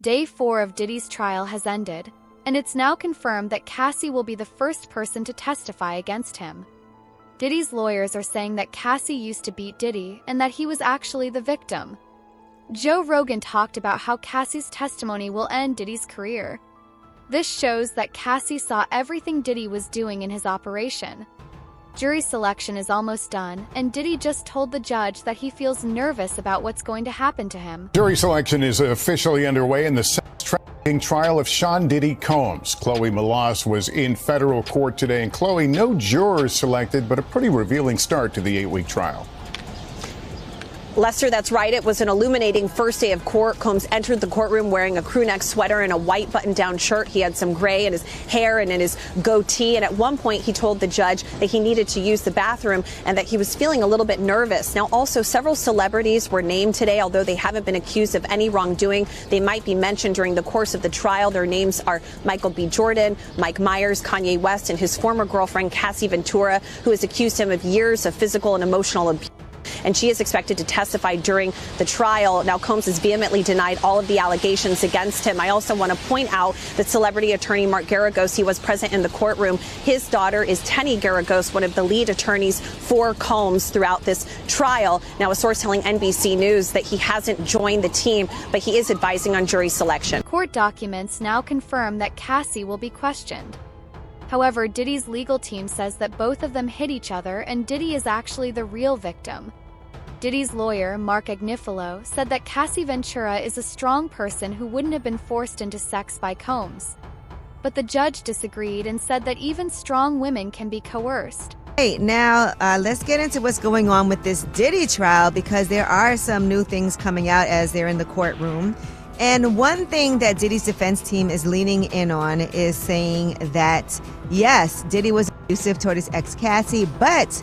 Day 4 of Diddy's trial has ended, and it's now confirmed that Cassie will be the first person to testify against him. Diddy's lawyers are saying that Cassie used to beat Diddy and that he was actually the victim. Joe Rogan talked about how Cassie's testimony will end Diddy's career. This shows that Cassie saw everything Diddy was doing in his operation. Jury selection is almost done, and Diddy just told the judge that he feels nervous about what's going to happen to him. Jury selection is officially underway in the sex-trafficking trial of Sean Diddy Combs. Chloe Malas was in federal court today, and Chloe, no jurors selected, but a pretty revealing start to the 8-week trial. Lester, that's right. It was an illuminating first day of court. Combs entered the courtroom wearing a crew neck sweater and a white button-down shirt. He had some gray in his hair and in his goatee. And at one point, he told the judge that he needed to use the bathroom and that he was feeling a little bit nervous. Now, also, several celebrities were named today, although they haven't been accused of any wrongdoing. They might be mentioned during the course of the trial. Their names are Michael B. Jordan, Mike Myers, Kanye West, and his former girlfriend, Cassie Ventura, who has accused him of years of physical and emotional abuse. And she is expected to testify during the trial. Now, Combs has vehemently denied all of the allegations against him. I also want to point out that celebrity attorney Mark Garagos, he was present in the courtroom. His daughter is Tenny Garagos, one of the lead attorneys for Combs throughout this trial. Now, a source telling NBC News that he hasn't joined the team, but he is advising on jury selection. Court documents now confirm that Cassie will be questioned. However, Diddy's legal team says that both of them hit each other and Diddy is actually the real victim. Diddy's lawyer, Mark Agnifilo, said that Cassie Ventura is a strong person who wouldn't have been forced into sex by Combs. But the judge disagreed and said that even strong women can be coerced. Hey, now let's get into what's going on with this Diddy trial, because there are some new things coming out as they're in the courtroom. And one thing that Diddy's defense team is leaning in on is saying that, yes, Diddy was abusive toward his ex Cassie, but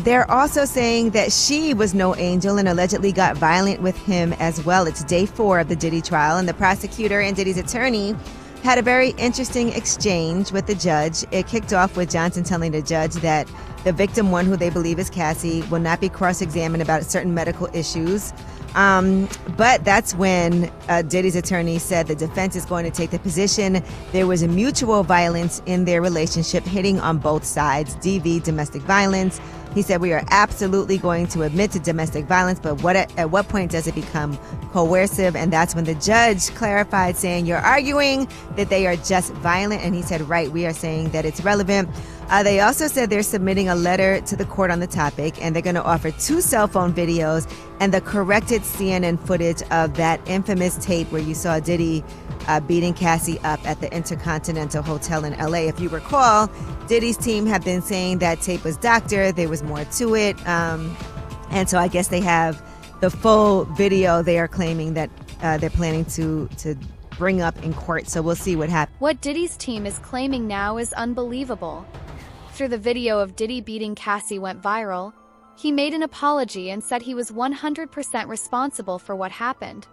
they're also saying that she was no angel and allegedly got violent with him as well. It's day 4 of the Diddy trial, and the prosecutor and Diddy's attorney had a very interesting exchange with the judge. It kicked off with Johnson telling the judge that the victim one, who they believe is Cassie, will not be cross-examined about certain medical issues. But that's when Diddy's attorney said the defense is going to take the position there was a mutual violence in their relationship, hitting on both sides, DV, domestic violence. He said, we are absolutely going to admit to domestic violence, but at what point does it become coercive? And that's when the judge clarified, saying, you're arguing that they are just violent. And he said, right, we are saying that it's relevant. They also said they're submitting a letter to the court on the topic, and they're going to offer 2 cell phone videos and the corrected CNN footage of that infamous tape where you saw Diddy beating Cassie up at the Intercontinental Hotel in LA. If you recall, Diddy's team have been saying that tape was doctored, there was more to it. And so I guess they have the full video they are claiming that they're planning to bring up in court. So we'll see what happens. What Diddy's team is claiming now is unbelievable. After the video of Diddy beating Cassie went viral, he made an apology and said he was 100% responsible for what happened.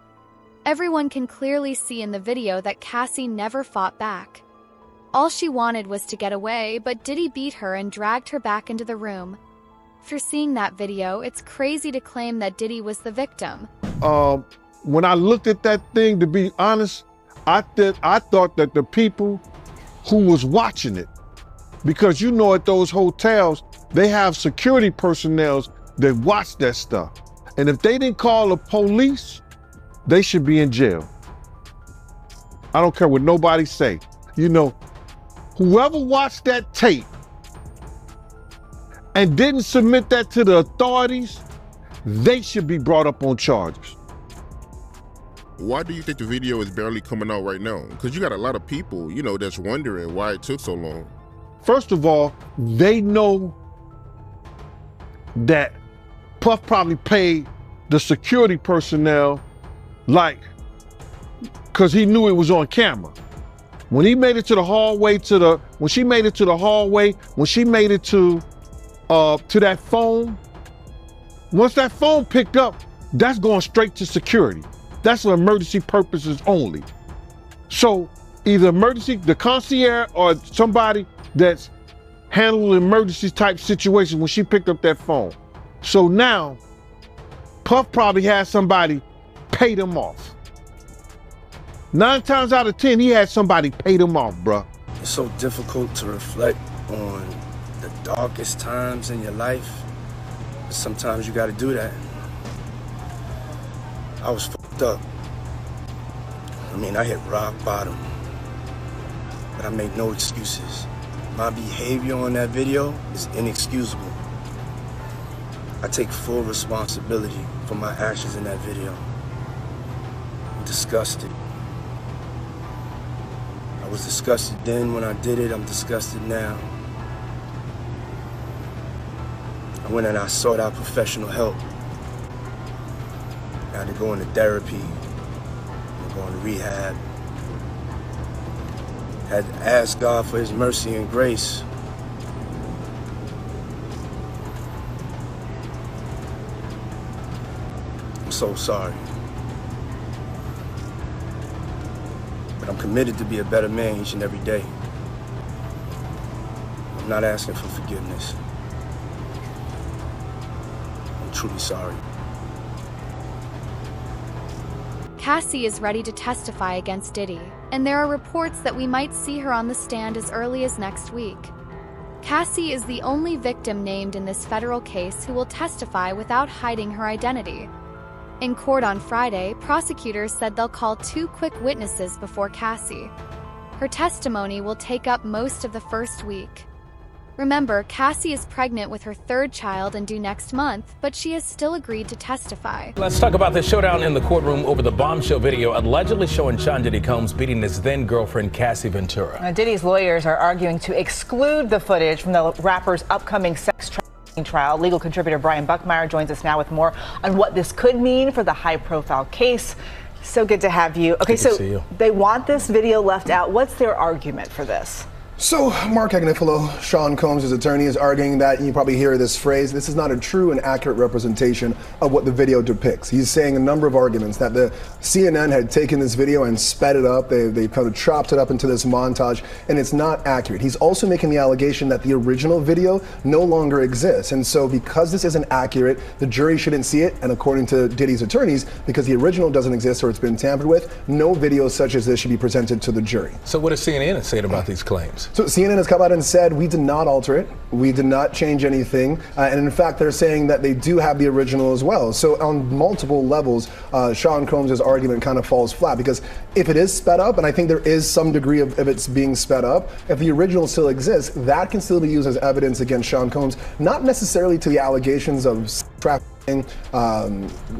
Everyone can clearly see in the video that Cassie never fought back. All she wanted was to get away, but Diddy beat her and dragged her back into the room. After seeing that video, it's crazy to claim that Diddy was the victim. When I looked at that thing, to be honest, I thought that the people who was watching it, because you know at those hotels, they have security personnel that watch that stuff. And if they didn't call the police, they should be in jail. I don't care what nobody say. You know, whoever watched that tape and didn't submit that to the authorities, they should be brought up on charges. Why do you think the video is barely coming out right now? Because you got a lot of people, you know, that's wondering why it took so long. First of all, they know that Puff probably paid the security personnel, like, because he knew it was on camera. When he made it to the hallway, when she made it to that phone, once that phone picked up, that's going straight to security. That's for emergency purposes only. So either the concierge or somebody that's handling emergency type situations when she picked up that phone. So now, Puff probably had somebody pay them off. 9 times out of 10, he had somebody pay them off, bruh. It's so difficult to reflect on the darkest times in your life, but sometimes you gotta do that. I was fucked up. I mean, I hit rock bottom, but I made no excuses. My behavior on that video is inexcusable. I take full responsibility for my actions in that video. I'm disgusted. I was disgusted then when I did it, I'm disgusted now. I went and I sought out professional help. I had to go into therapy, go into rehab. Had to ask God for his mercy and grace. I'm so sorry. But I'm committed to be a better man each and every day. I'm not asking for forgiveness. I'm truly sorry. Cassie is ready to testify against Diddy, and there are reports that we might see her on the stand as early as next week. Cassie is the only victim named in this federal case who will testify without hiding her identity. In court on Friday, prosecutors said they'll call 2 quick witnesses before Cassie. Her testimony will take up most of the first week. Remember, Cassie is pregnant with her 3rd child and due next month, but she has still agreed to testify. Let's talk about the showdown in the courtroom over the bombshell video allegedly showing Sean Diddy Combs beating his then-girlfriend Cassie Ventura. Now, Diddy's lawyers are arguing to exclude the footage from the rapper's upcoming sex trafficking trial. Legal contributor Brian Buckmeyer joins us now with more on what this could mean for the high-profile case. So good to have you. Okay, so they want this video left out. What's their argument for this? So, Mark Agnifilo, Sean Combs' attorney, is arguing that, you probably hear this phrase, this is not a true and accurate representation of what the video depicts. He's saying a number of arguments that the CNN had taken this video and sped it up, they kind of chopped it up into this montage, and it's not accurate. He's also making the allegation that the original video no longer exists, and so because this isn't accurate, the jury shouldn't see it, and according to Diddy's attorneys, because the original doesn't exist or it's been tampered with, no video such as this should be presented to the jury. So what does CNN say about these claims? So CNN has come out and said, we did not alter it. We did not change anything. And in fact, they're saying that they do have the original as well. So on multiple levels, Sean Combs' argument kind of falls flat because if it is sped up, and I think there is some degree of it's being sped up, if the original still exists, that can still be used as evidence against Sean Combs, not necessarily to the allegations of trafficking,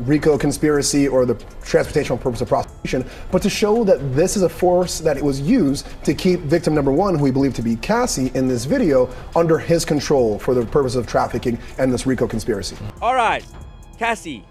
RICO conspiracy, or the transportational purpose of prostitution, but to show that this is a force that it was used to keep victim number 1, who we believe to be Cassie in this video, under his control for the purpose of trafficking and this RICO conspiracy. All right, Cassie,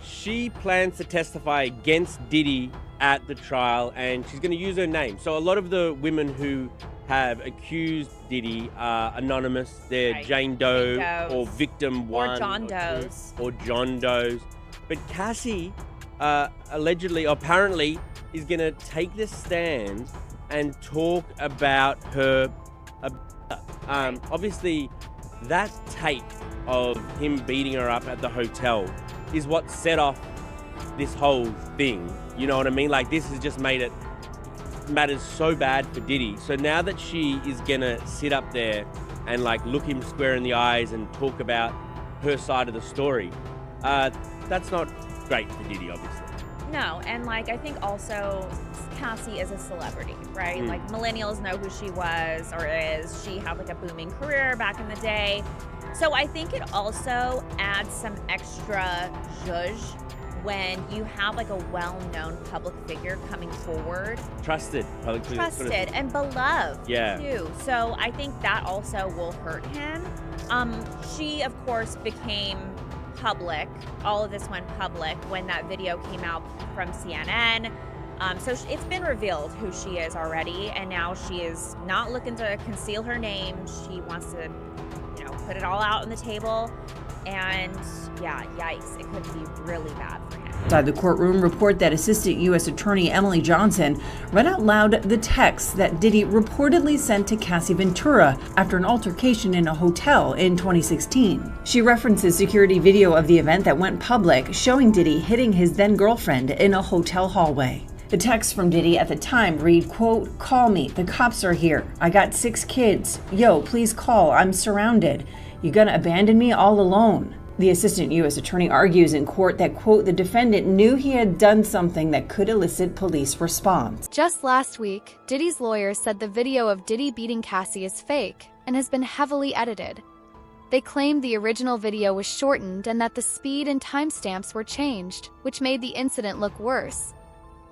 she plans to testify against Diddy at the trial, and she's going to use her name. So a lot of the women who have accused Diddy are anonymous. They're Jane Doe or Victim 1 or John Does. Or John Does. But Cassie allegedly, apparently, is going to take the stand and talk about her. Obviously, that tape of him beating her up at the hotel is what set off this whole thing. You know what I mean? Like, this has just made it matters so bad for Diddy. So now that she is gonna sit up there and like look him square in the eyes and talk about her side of the story, that's not great for Diddy, obviously. No, and like I think also Cassie is a celebrity, right? Like millennials know who she was or is. She had like a booming career back in the day. So I think it also adds some extra zhuzh when you have like a well-known public figure coming forward. Trusted public figure. Trusted and beloved too. So I think that also will hurt him. She of course became public. All of this went public when that video came out from CNN. So it's been revealed who she is already, and now she is not looking to conceal her name. She wants to, you know, put it all out on the table. And yeah, yikes, it could be really bad for him. Inside the courtroom, report that Assistant U.S. Attorney Emily Johnson read out loud the text that Diddy reportedly sent to Cassie Ventura after an altercation in a hotel in 2016. She references security video of the event that went public, showing Diddy hitting his then-girlfriend in a hotel hallway. The text from Diddy at the time read, quote, "Call me, the cops are here. I got 6 kids. Yo, please call, I'm surrounded. You gonna abandon me all alone?" The assistant U.S. attorney argues in court that, quote, the defendant knew he had done something that could elicit police response. Just last week, Diddy's lawyers said the video of Diddy beating Cassie is fake and has been heavily edited. They claimed the original video was shortened and that the speed and timestamps were changed, which made the incident look worse.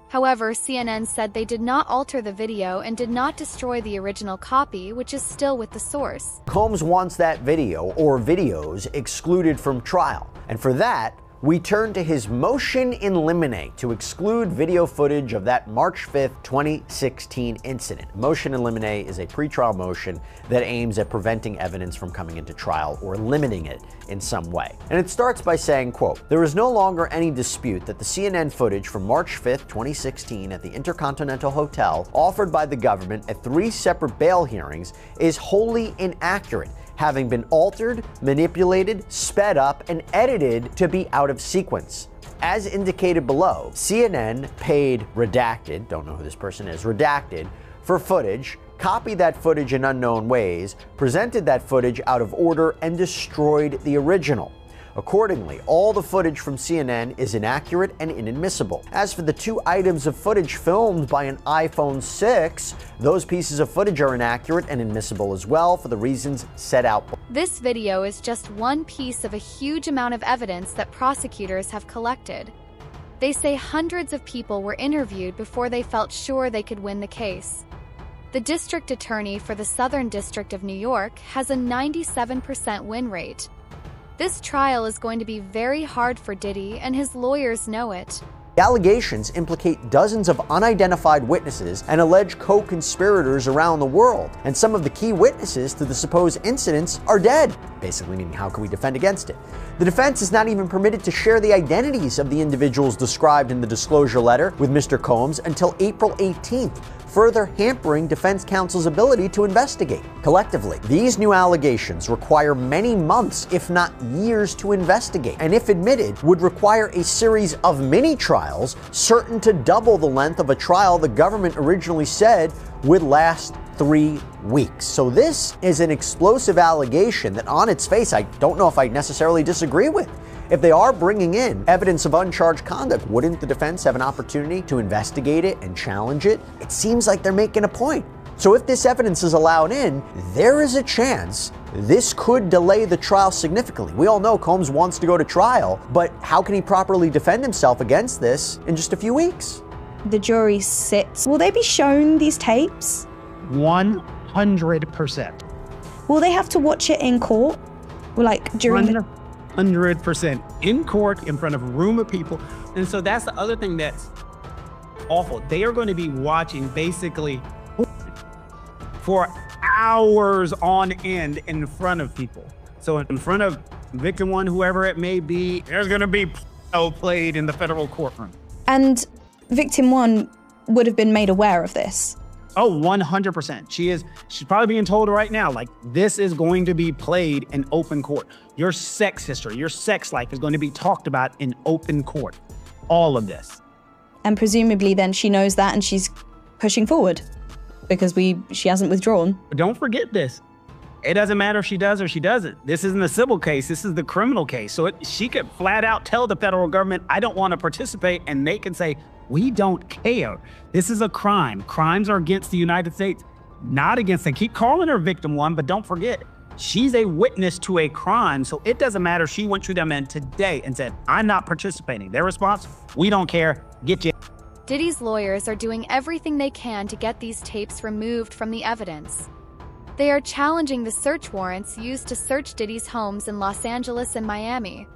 However, CNN said they did not alter the video and did not destroy the original copy, which is still with the source. Combs wants that video, or videos, excluded from trial. And for that, we turn to his motion in limine to exclude video footage of that March 5th, 2016 incident. Motion in limine is a pretrial motion that aims at preventing evidence from coming into trial or limiting it in some way. And it starts by saying, quote, "There is no longer any dispute that the CNN footage from March 5th, 2016 at the Intercontinental Hotel offered by the government at 3 separate bail hearings is wholly inaccurate, having been altered, manipulated, sped up, and edited to be out of sequence. As indicated below, CNN paid Redacted, don't know who this person is, Redacted, for footage, copied that footage in unknown ways, presented that footage out of order, and destroyed the original. Accordingly, all the footage from CNN is inaccurate and inadmissible. As for the 2 items of footage filmed by an iPhone 6, those pieces of footage are inaccurate and inadmissible as well for the reasons set out." This video is just one piece of a huge amount of evidence that prosecutors have collected. They say hundreds of people were interviewed before they felt sure they could win the case. The district attorney for the Southern District of New York has a 97% win rate. This trial is going to be very hard for Diddy, and his lawyers know it. The allegations implicate dozens of unidentified witnesses and alleged co-conspirators around the world, and some of the key witnesses to the supposed incidents are dead, basically meaning how can we defend against it? The defense is not even permitted to share the identities of the individuals described in the disclosure letter with Mr. Combs until April 18th, further hampering defense counsel's ability to investigate. Collectively, these new allegations require many months, if not years, to investigate, and if admitted, would require a series of mini-trials, certain to double the length of a trial the government originally said would last 3 weeks. So this is an explosive allegation that on its face, I don't know if I necessarily disagree with. If they are bringing in evidence of uncharged conduct, wouldn't the defense have an opportunity to investigate it and challenge it? It seems like they're making a point. So if this evidence is allowed in, there is a chance this could delay the trial significantly. We all know Combs wants to go to trial, but how can he properly defend himself against this in just a few weeks? The jury sits. Will they be shown these tapes? 100%. Will they have to watch it in court? Like during the 100% in court in front of a room of people. And so that's the other thing that's awful. They are going to be watching basically for hours on end in front of people. So in front of victim 1, whoever it may be, there's going to be played in the federal courtroom. And victim 1 would have been made aware of this. Oh, 100%. She's probably being told right now, like, this is going to be played in open court. Your sex history, your sex life is going to be talked about in open court. All of this. And presumably then she knows that and she's pushing forward because she hasn't withdrawn. But don't forget this. It doesn't matter if she does or she doesn't. This isn't a civil case. This is the criminal case. So she could flat out tell the federal government, I don't want to participate. And they can say, we don't care. This is a crime. Crimes are against the United States, not against them. Keep calling her victim 1, but don't forget, she's a witness to a crime. So it doesn't matter if she went to them in today and said, I'm not participating. Their response, we don't care. Get you. Diddy's lawyers are doing everything they can to get these tapes removed from the evidence. They are challenging the search warrants used to search Diddy's homes in Los Angeles and Miami.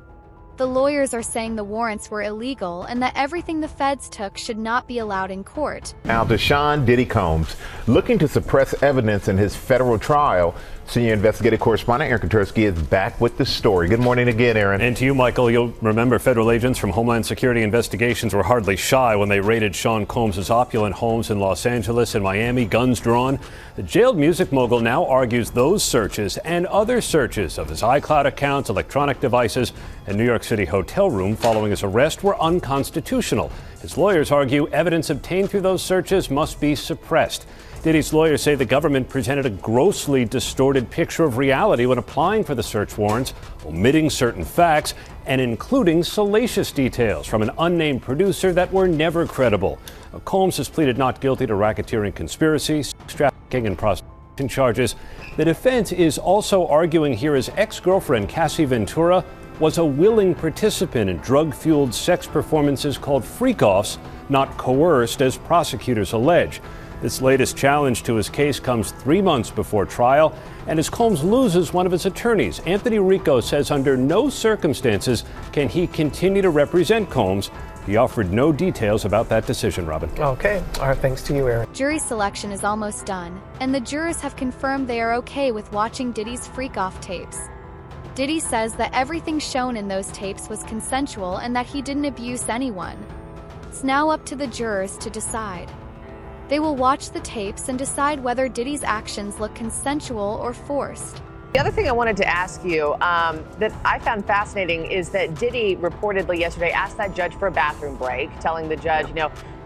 The lawyers are saying the warrants were illegal and that everything the feds took should not be allowed in court. Now to Sean Diddy Combs, looking to suppress evidence in his federal trial. Senior investigative correspondent Aaron Katersky is back with the story. Good morning again, Aaron. And to you, Michael. You'll remember federal agents from Homeland Security Investigations were hardly shy when they raided Sean Combs' opulent homes in Los Angeles and Miami, guns drawn. The jailed music mogul now argues those searches and other searches of his iCloud accounts, electronic devices, and New York City hotel room following his arrest were unconstitutional. His lawyers argue evidence obtained through those searches must be suppressed. Diddy's lawyers say the government presented a grossly distorted picture of reality when applying for the search warrants, omitting certain facts and including salacious details from an unnamed producer that were never credible. Combs has pleaded not guilty to racketeering conspiracy, sex trafficking, and prostitution charges. The defense is also arguing here his ex-girlfriend, Cassie Ventura, was a willing participant in drug-fueled sex performances called freak-offs, not coerced as prosecutors allege. This latest challenge to his case comes 3 months before trial, and as Combs loses one of his attorneys, Anthony Rico says under no circumstances can he continue to represent Combs. He offered no details about that decision, Robin. Okay. All right, thanks to you, Aaron. Jury selection is almost done, and the jurors have confirmed they are okay with watching Diddy's freak-off tapes. Diddy says that everything shown in those tapes was consensual and that he didn't abuse anyone. It's now up to the jurors to decide. They will watch the tapes and decide whether Diddy's actions look consensual or forced. The other thing I wanted to ask you that I found fascinating is that Diddy reportedly yesterday asked that judge for a bathroom break, telling the judge,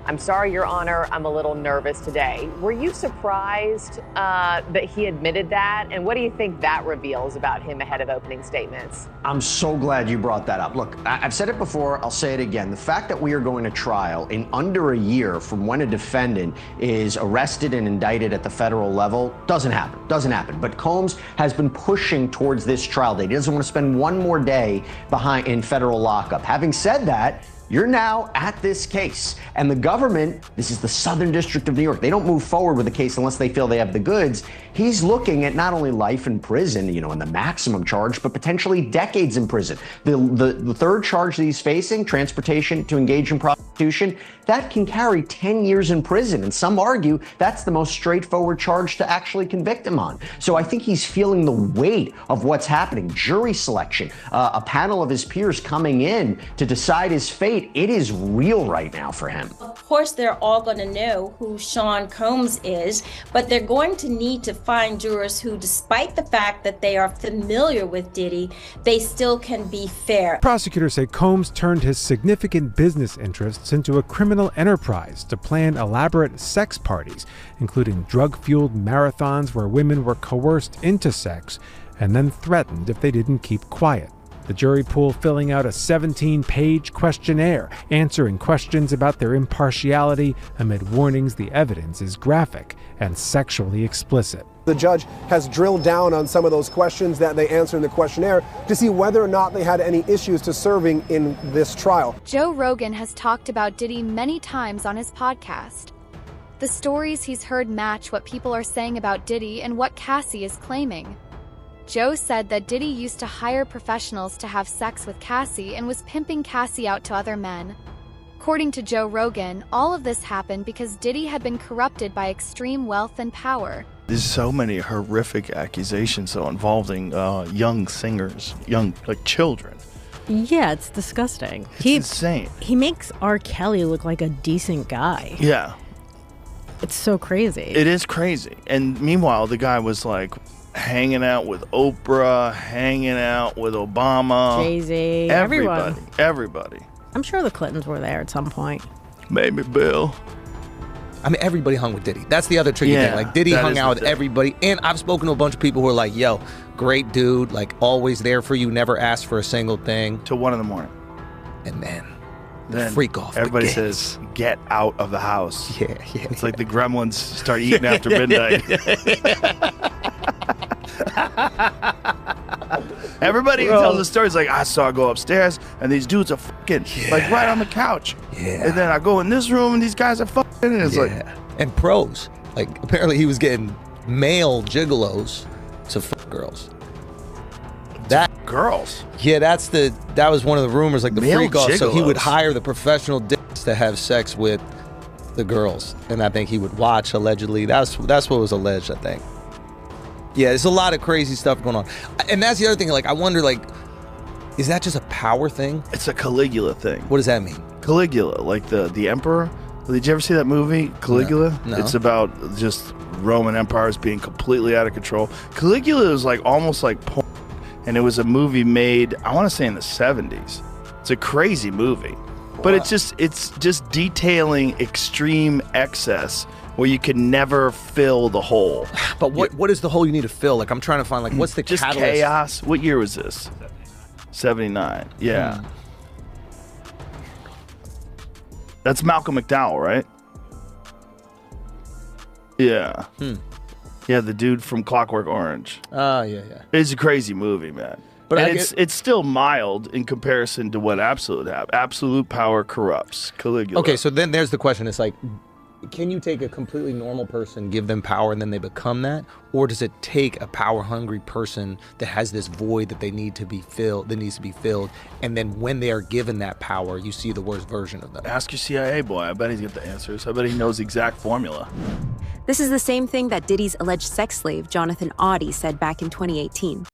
I'm sorry, Your Honor, I'm a little nervous today. Were you surprised that he admitted that? And what do you think that reveals about him ahead of opening statements? I'm so glad you brought that up. Look, I've said it before, I'll say it again. The fact that we are going to trial in under a year from when a defendant is arrested and indicted at the federal level doesn't happen. But Combs has been pushing towards this trial date. He doesn't want to spend one more day behind in federal lockup. Having said that, you're now at this case, and the government, this is the Southern District of New York, they don't move forward with the case unless they feel they have the goods. He's looking at not only life in prison, and the maximum charge, but potentially decades in prison. The third charge that he's facing, transportation to engage in prostitution, that can carry 10 years in prison, and some argue that's the most straightforward charge to actually convict him on. So I think he's feeling the weight of what's happening. Jury selection, a panel of his peers coming in to decide his fate. It is real right now for him. Of course, they're all going to know who Sean Combs is, but they're going to need to find jurors who, despite the fact that they are familiar with Diddy, they still can be fair. Prosecutors say Combs turned his significant business interests into a criminal enterprise to plan elaborate sex parties, including drug-fueled marathons where women were coerced into sex and then threatened if they didn't keep quiet. The jury pool filling out a 17-page questionnaire, answering questions about their impartiality amid warnings the evidence is graphic and sexually explicit. The judge has drilled down on some of those questions that they answered in the questionnaire to see whether or not they had any issues to serving in this trial. Joe Rogan has talked about Diddy many times on his podcast. The stories he's heard match what people are saying about Diddy and what Cassie is claiming. Joe said that Diddy used to hire professionals to have sex with Cassie and was pimping Cassie out to other men. According to Joe Rogan, all of this happened because Diddy had been corrupted by extreme wealth and power. There's so many horrific accusations involving young singers, children. Yeah, it's disgusting. It's insane. He makes R. Kelly look like a decent guy. Yeah. It's so crazy. It is crazy. And meanwhile, the guy was hanging out with Oprah, hanging out with Obama, Jay-Z, everybody. I'm sure the Clintons were there at some point. Maybe Bill. I mean, everybody hung with Diddy. That's the other tricky thing. Diddy hung out with everybody. And I've spoken to a bunch of people who are like, yo, great dude, always there for you, never asked for a single thing. Till 1 a.m. And then freak off. Everybody says, get out of the house. Yeah. It's like the gremlins start eating after midnight. Everybody who tells the stories I saw I go upstairs and these dudes are fucking right on the couch. Yeah. And then I go in this room and these guys are fucking and it's and pros. Apparently he was getting male gigolos to fuck girls. Girls. Yeah, that was one of the rumors, the male freak off. So he would gigolos. hire the professional dicks to have sex with the girls. And I think he would watch allegedly. That's what was alleged, I think. Yeah, there's a lot of crazy stuff going on. And that's the other thing, I wonder, is that just a power thing? It's a Caligula thing. What does that mean? Caligula, the emperor. Did you ever see that movie, Caligula? No. It's about just Roman empires being completely out of control. Caligula is almost like porn, and it was a movie made, I want to say in the 70s. It's a crazy movie. But it's just detailing extreme excess where you can never fill the hole. But what is the hole you need to fill? Like, I'm trying to find, like, what's the just catalyst? Chaos. What year was this? 79. Yeah. That's Malcolm McDowell, right? Yeah. Yeah, the dude from Clockwork Orange. Yeah. It's a crazy movie, man. But it's still mild in comparison to what Absolute have. Absolute power corrupts. Caligula. Okay, so then there's the question. It's like, can you take a completely normal person, give them power, and then they become that? Or does it take a power-hungry person that has this void that they need to be filled, that needs to be filled, and then when they are given that power, you see the worst version of them? Ask your CIA boy. I bet he's got the answers. I bet he knows the exact formula. This is the same thing that Diddy's alleged sex slave, Jonathan Audie, said back in 2018.